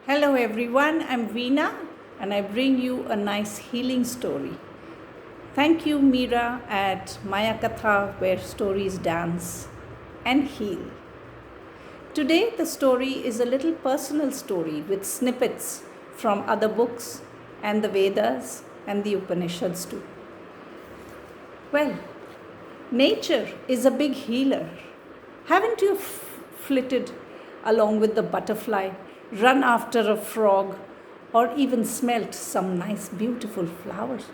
Hello everyone, I'm Veena and I bring you a nice healing story. Thank you Meera at Mayaakatha where stories dance and heal. Today the story is a little personal story with snippets from other books and the Vedas and the Upanishads too. Well, nature is a big healer. Haven't you flitted along with the butterfly, run after a frog, or even smelt some nice, beautiful flowers?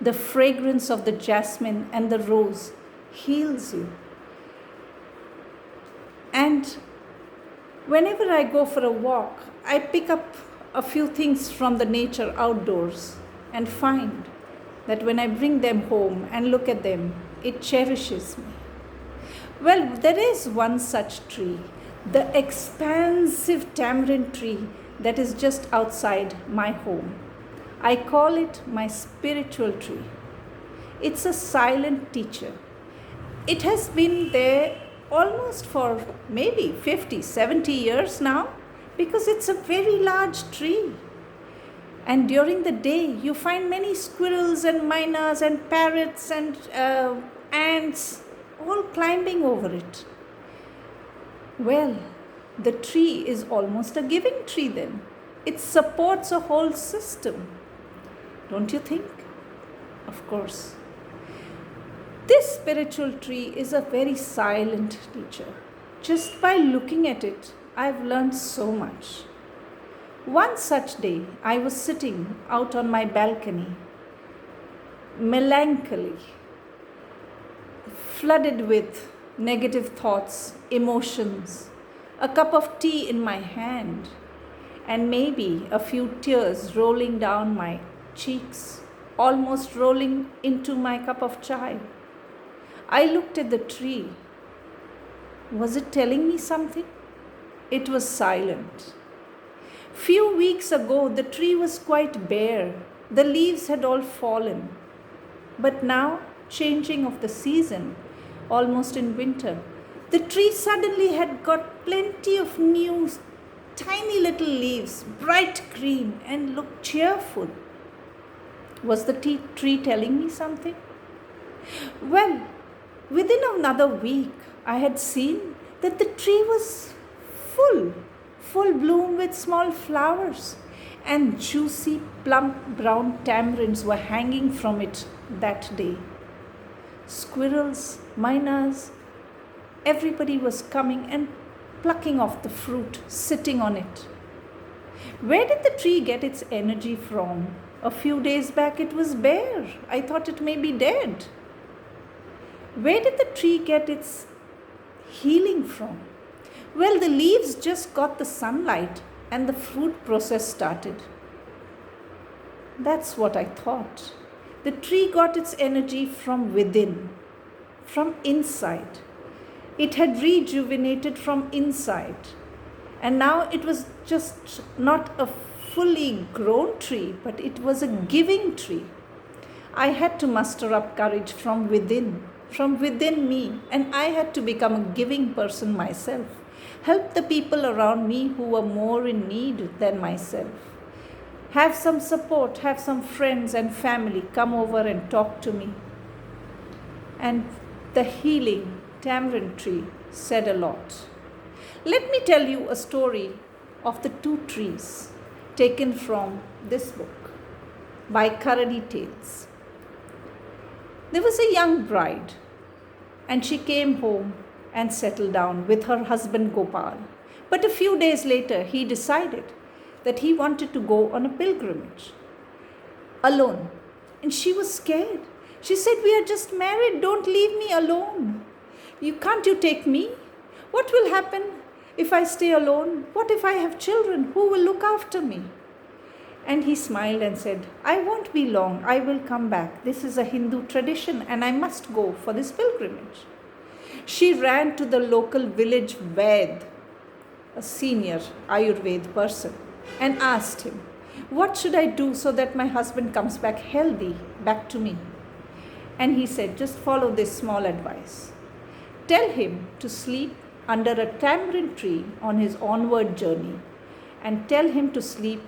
The fragrance of the jasmine and the rose heals you. And whenever I go for a walk, I pick up a few things from the nature outdoors and find that when I bring them home and look at them, it cherishes me. Well, there is one such tree, the expansive tamarind tree that is just outside my home. I call it my spiritual tree. It's a silent teacher. It has been there almost for maybe 50, 70 years now because it's a very large tree. And during the day, you find many squirrels and mynas and parrots and ants all climbing over it. Well, the tree is almost a giving tree then. It supports a whole system. Don't you think? Of course. This spiritual tree is a very silent teacher. Just by looking at it, I've learned so much. One such day, I was sitting out on my balcony, melancholy, flooded with negative thoughts, emotions, a cup of tea in my hand, and maybe a few tears rolling down my cheeks, almost rolling into my cup of chai. I looked at the tree. Was it telling me something? It was silent. Few weeks ago, the tree was quite bare. The leaves had all fallen. But now, changing of the season, almost in winter, the tree suddenly had got plenty of new, tiny little leaves, bright green, and looked cheerful. Was the tree telling me something? Well, within another week, I had seen that the tree was full bloom with small flowers, and juicy, plump brown tamarinds were hanging from it that day. Squirrels, mynas, everybody was coming and plucking off the fruit, sitting on it. Where did the tree get its energy from? A few days back it was bare. I thought it may be dead. Where did the tree get its healing from? Well, the leaves just got the sunlight and the fruit process started. That's what I thought. The tree got its energy from within, from inside. It had rejuvenated from inside. And now it was just not a fully grown tree, but it was a giving tree. I had to muster up courage from within me, and I had to become a giving person myself. Help the people around me who were more in need than myself. Have some support, have some friends and family come over and talk to me. And the healing tamarind tree said a lot. Let me tell you a story of the two trees taken from this book by Karadi Tales. There was a young bride and she came home and settled down with her husband Gopal. But a few days later, he decided that he wanted to go on a pilgrimage alone. And she was scared. She said, "We are just married. Don't leave me alone. Can't you take me? What will happen if I stay alone? What if I have children? Who will look after me?" And he smiled and said, "I won't be long. I will come back. This is a Hindu tradition and I must go for this pilgrimage." She ran to the local village Vaid, a senior Ayurveda person, and asked him, "What should I do so that my husband comes back healthy, back to me?" And he said, "Just follow this small advice. Tell him to sleep under a tamarind tree on his onward journey and tell him to sleep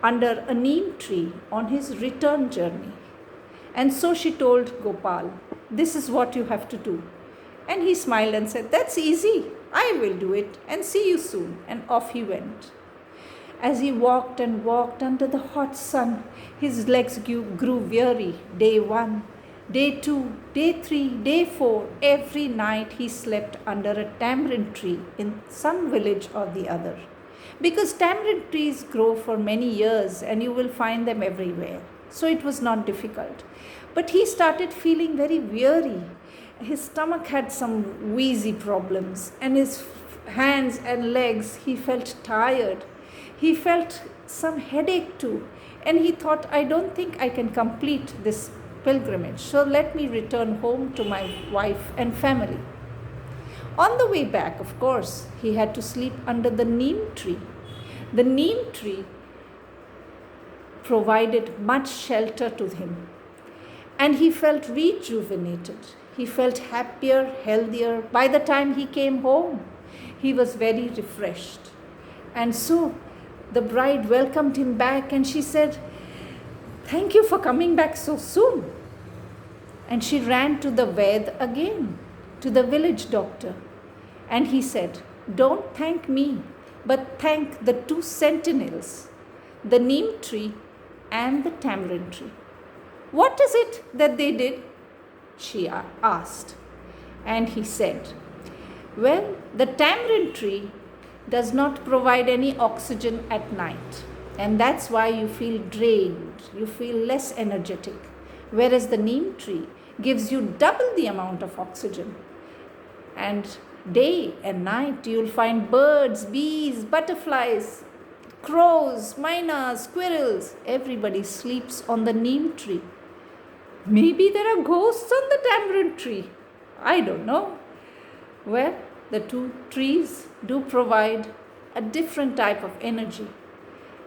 under a neem tree on his return journey. And so she told Gopal, this is what you have to do. And he smiled and said, that's easy. I will do it and see you soon. And off he went. As he walked and walked under the hot sun, his legs grew weary. Day 1, day 2, day 3, day 4, every night he slept under a tamarind tree in some village or the other. Because tamarind trees grow for many years and you will find them everywhere. So it was not difficult. But he started feeling very weary. His stomach had some wheezy problems, and his hands and legs, he felt tired. He felt some headache too. And he thought, I don't think I can complete this pilgrimage. So let me return home to my wife and family. On the way back, of course, he had to sleep under the neem tree. The neem tree provided much shelter to him. And he felt rejuvenated. He felt happier, healthier. By the time he came home, he was very refreshed. And so the bride welcomed him back and she said, thank you for coming back so soon. And she ran to the Ved again, to the village doctor. And he said, don't thank me, but thank the 2 sentinels, the neem tree and the tamarind tree. What is it that they did? She asked. And he said, well, the tamarind tree does not provide any oxygen at night. And that's why you feel drained, you feel less energetic. Whereas the neem tree gives you double the amount of oxygen. And day and night you'll find birds, bees, butterflies, crows, mynas, squirrels. Everybody sleeps on the neem tree. Maybe there are ghosts on the tamarind tree. I don't know. Well, the 2 trees do provide a different type of energy.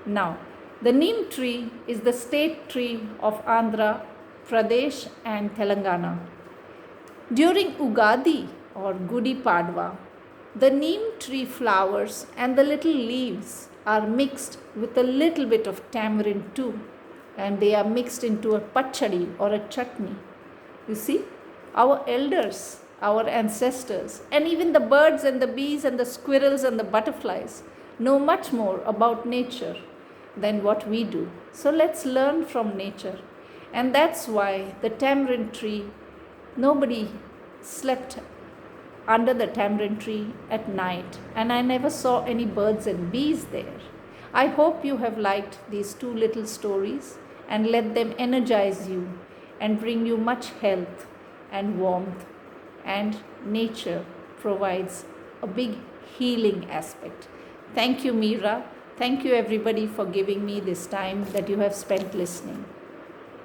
Now, the neem tree is the state tree of Andhra Pradesh and Telangana. During Ugadi or Gudi Padwa, the neem tree flowers and the little leaves are mixed with a little bit of tamarind too. And they are mixed into a pachadi or a chutney. You see, our elders, our ancestors, and even the birds and the bees and the squirrels and the butterflies know much more about nature than what we do. So let's learn from nature. And that's why the tamarind tree, nobody slept under the tamarind tree at night. And I never saw any birds and bees there. I hope you have liked these 2 little stories and let them energize you and bring you much health and warmth. And nature provides a big healing aspect. Thank you, Meera. Thank you, everybody, for giving me this time that you have spent listening.